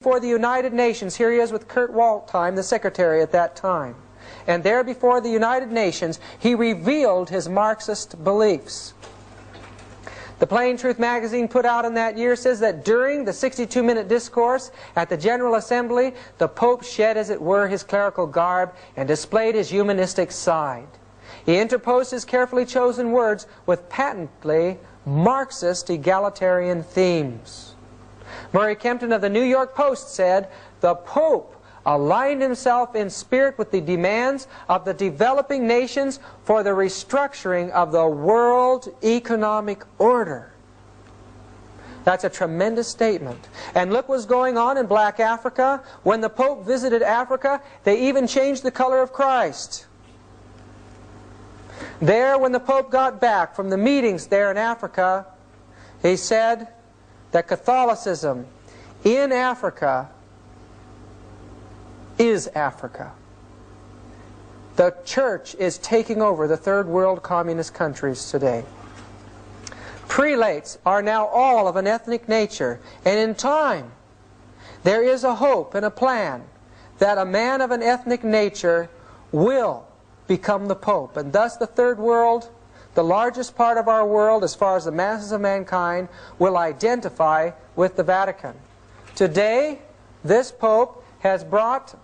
before the United Nations, here he is with Kurt Waldheim, the secretary at that time. And there before the United Nations, he revealed his Marxist beliefs. The Plain Truth magazine put out in that year says that during the 62-minute discourse at the General Assembly, the Pope shed, as it were, his clerical garb and displayed his humanistic side. He interposed his carefully chosen words with patently Marxist egalitarian themes. Murray Kempton of the New York Post said, "The Pope aligned himself in spirit with the demands of the developing nations for the restructuring of the world economic order." That's a tremendous statement. And look what's going on in black Africa. When the Pope visited Africa, they even changed the color of Christ. There, when the Pope got back from the meetings there in Africa, he said that Catholicism in Africa is Africa. The church is taking over the third world communist countries today. Prelates are now all of an ethnic nature, and in time there is a hope and a plan that a man of an ethnic nature will become the Pope, and thus the third world, the largest part of our world as far as the masses of mankind, will identify with the Vatican. Today, this Pope has brought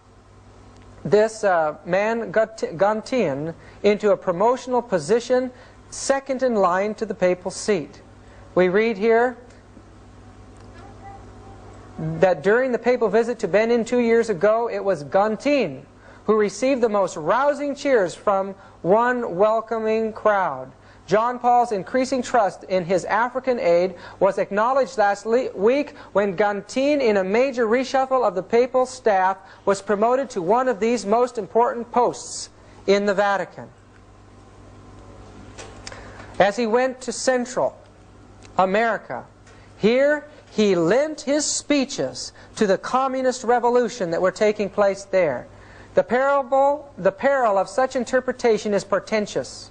this man Guntian into a promotional position second in line to the papal seat. We read here that during the papal visit to Benin 2 years ago, it was Guntin who received the most rousing cheers from one welcoming crowd. John Paul's increasing trust in his African aid was acknowledged last week when Guntin, in a major reshuffle of the papal staff, was promoted to one of these most important posts in the Vatican. As he went to Central America, here he lent his speeches to the communist revolution that were taking place there. The peril of such interpretation is portentous.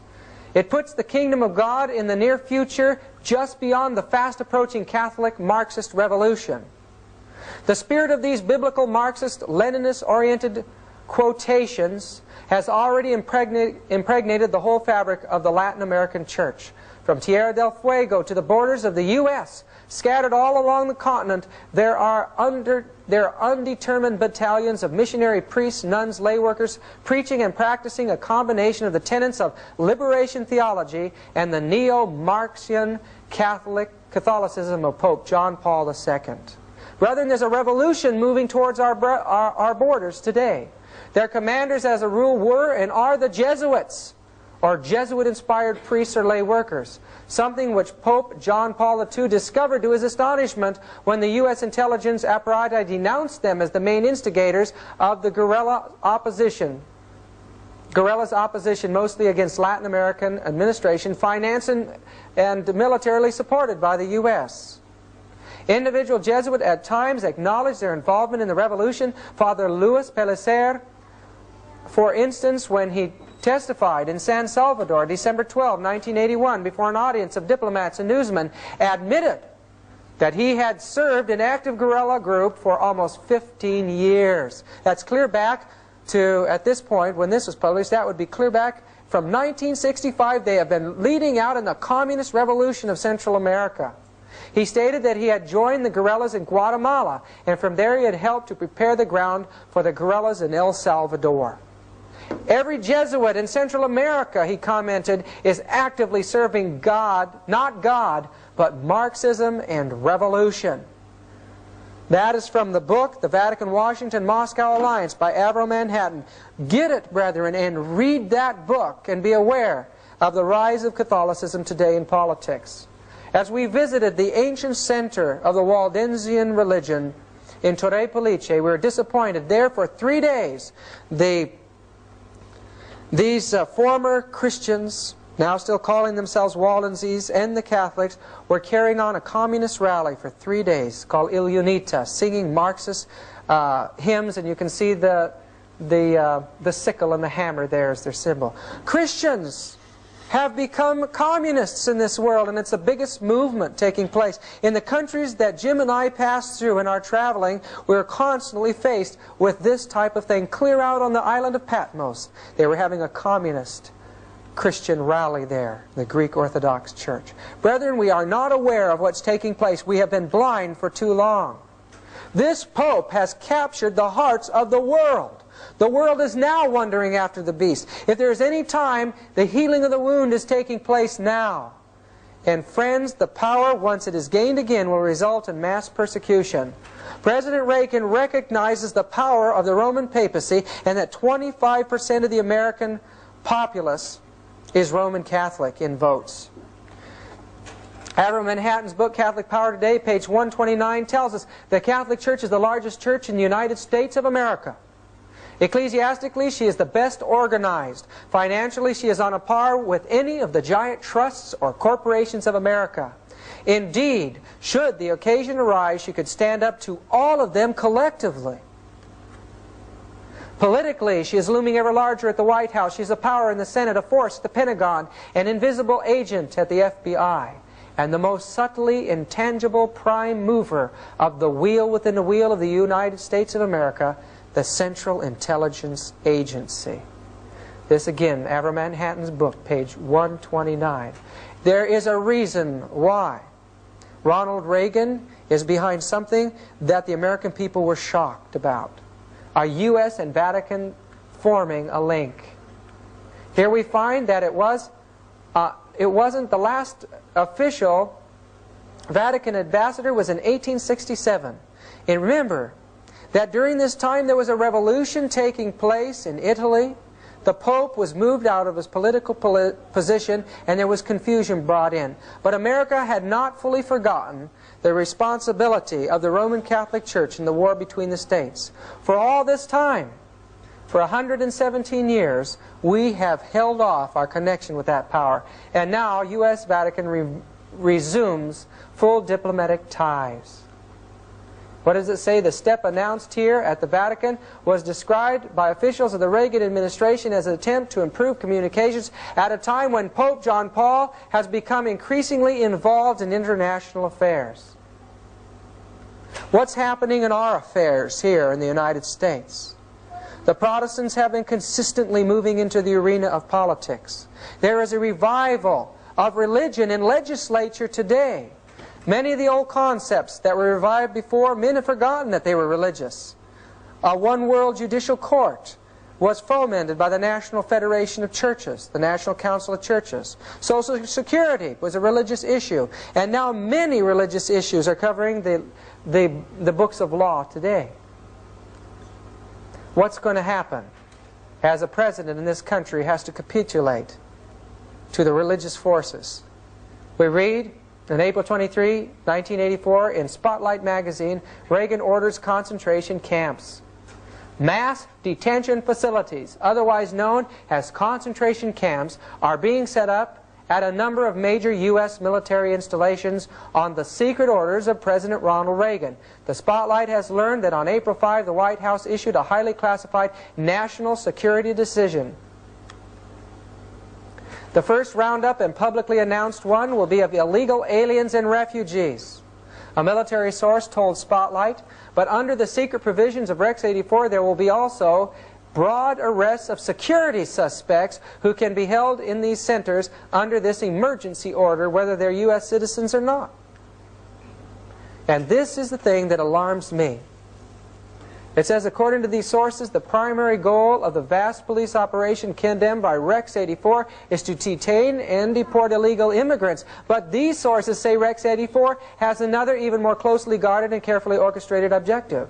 It puts the kingdom of God in the near future just beyond the fast-approaching Catholic Marxist revolution. The spirit of these biblical Marxist, Leninist-oriented quotations has already impregnated the whole fabric of the Latin American church. From Tierra del Fuego to the borders of the U.S., scattered all along the continent, there are undetermined battalions of missionary priests, nuns, lay workers, preaching and practicing a combination of the tenets of liberation theology and the neo-Marxian Catholicism of Pope John Paul II. Brethren, there's a revolution moving towards our borders today. Their commanders, as a rule, were and are the Jesuits, or Jesuit-inspired priests or lay workers, something which Pope John Paul II discovered to his astonishment when the U.S. intelligence apparatus denounced them as the main instigators of the guerrillas' opposition mostly against Latin American administration, financed and militarily supported by the U.S. Individual Jesuits at times acknowledged their involvement in the revolution. Father Luis Pellicer, for instance, when he testified in San Salvador, December 12, 1981, before an audience of diplomats and newsmen, admitted that he had served an active guerrilla group for almost 15 years. That's clear back to, at this point, when this was published, that would be clear back from 1965. They have been leading out in the communist revolution of Central America. He stated that he had joined the guerrillas in Guatemala, and from there he had helped to prepare the ground for the guerrillas in El Salvador. Every Jesuit in Central America, he commented, is actively serving God, not God, but Marxism and revolution. That is from the book, The Vatican-Washington-Moscow Alliance by Avro Manhattan. Get it, brethren, and read that book and be aware of the rise of Catholicism today in politics. As we visited the ancient center of the Waldensian religion in Torre Pellice, we were disappointed. There for 3 days, these former Christians, now still calling themselves Waldenses, and the Catholics, were carrying on a communist rally for 3 days called Il Unita, singing Marxist hymns, and you can see the sickle and the hammer there as their symbol. Christians have become communists in this world, and it's the biggest movement taking place. In the countries that Jim and I pass through in our traveling, we're constantly faced with this type of thing. Clear out on the island of Patmos, they were having a communist Christian rally there, the Greek Orthodox Church. Brethren, we are not aware of what's taking place. We have been blind for too long. This Pope has captured the hearts of the world. The world is now wandering after the beast. If there is any time, the healing of the wound is taking place now. And friends, the power, once it is gained again, will result in mass persecution. President Reagan recognizes the power of the Roman papacy, and that 25% of the American populace is Roman Catholic in votes. Avram Manhattan's book, Catholic Power Today, page 129, tells us the Catholic Church is the largest church in the United States of America. Ecclesiastically, she is the best organized. Financially, she is on a par with any of the giant trusts or corporations of America. Indeed, should the occasion arise, she could stand up to all of them collectively. Politically, she is looming ever larger at the White House. She is a power in the Senate, a force at the Pentagon, an invisible agent at the FBI, and the most subtly intangible prime mover of the wheel within the wheel of the United States of America, the Central Intelligence Agency. This again, Avram Manhattan's book, page 129. There is a reason why Ronald Reagan is behind something that the American people were shocked about. A U.S. and Vatican forming a link. Here we find that it wasn't the last official Vatican ambassador was in 1867. And remember that during this time there was a revolution taking place in Italy. The Pope was moved out of his political position, and there was confusion brought in. But America had not fully forgotten the responsibility of the Roman Catholic Church in the war between the states. For all this time, for 117 years, we have held off our connection with that power. And now U.S. Vatican resumes full diplomatic ties. What does it say? The step announced here at the Vatican was described by officials of the Reagan administration as an attempt to improve communications at a time when Pope John Paul has become increasingly involved in international affairs. What's happening in our affairs here in the United States? The Protestants have been consistently moving into the arena of politics. There is a revival of religion in legislature today. Many of the old concepts that were revived before, men have forgotten that they were religious. A one-world judicial court was fomented by the National Federation of Churches, the National Council of Churches. Social Security was a religious issue. And now many religious issues are covering the books of law today. What's going to happen as a president in this country has to capitulate to the religious forces? We read on April 23, 1984, in Spotlight magazine, Reagan orders concentration camps. Mass detention facilities, otherwise known as concentration camps, are being set up at a number of major U.S. military installations on the secret orders of President Ronald Reagan. The Spotlight has learned that on April 5, the White House issued a highly classified national security decision. The first roundup and publicly announced one will be of illegal aliens and refugees. A military source told Spotlight, but under the secret provisions of Rex 84 there will be also broad arrests of security suspects who can be held in these centers under this emergency order, whether they're U.S. citizens or not. And this is the thing that alarms me. It says, according to these sources, the primary goal of the vast police operation condemned by Rex 84 is to detain and deport illegal immigrants. But these sources say Rex 84 has another, even more closely guarded and carefully orchestrated objective: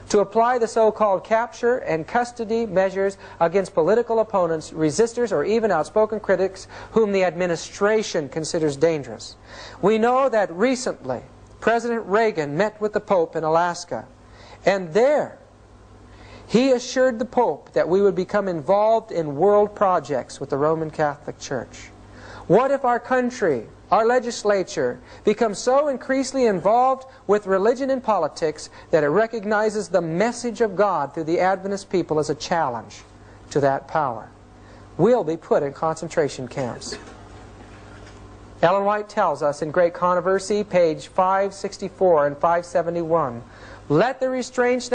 to apply the so-called capture and custody measures against political opponents, resistors, or even outspoken critics whom the administration considers dangerous. We know that recently President Reagan met with the Pope in Alaska. And there, he assured the Pope that we would become involved in world projects with the Roman Catholic Church. What if our country, our legislature, becomes so increasingly involved with religion and politics that it recognizes the message of God through the Adventist people as a challenge to that power? will be put in concentration camps. Ellen White tells us in Great Controversy, page 564 and 571, let the restraints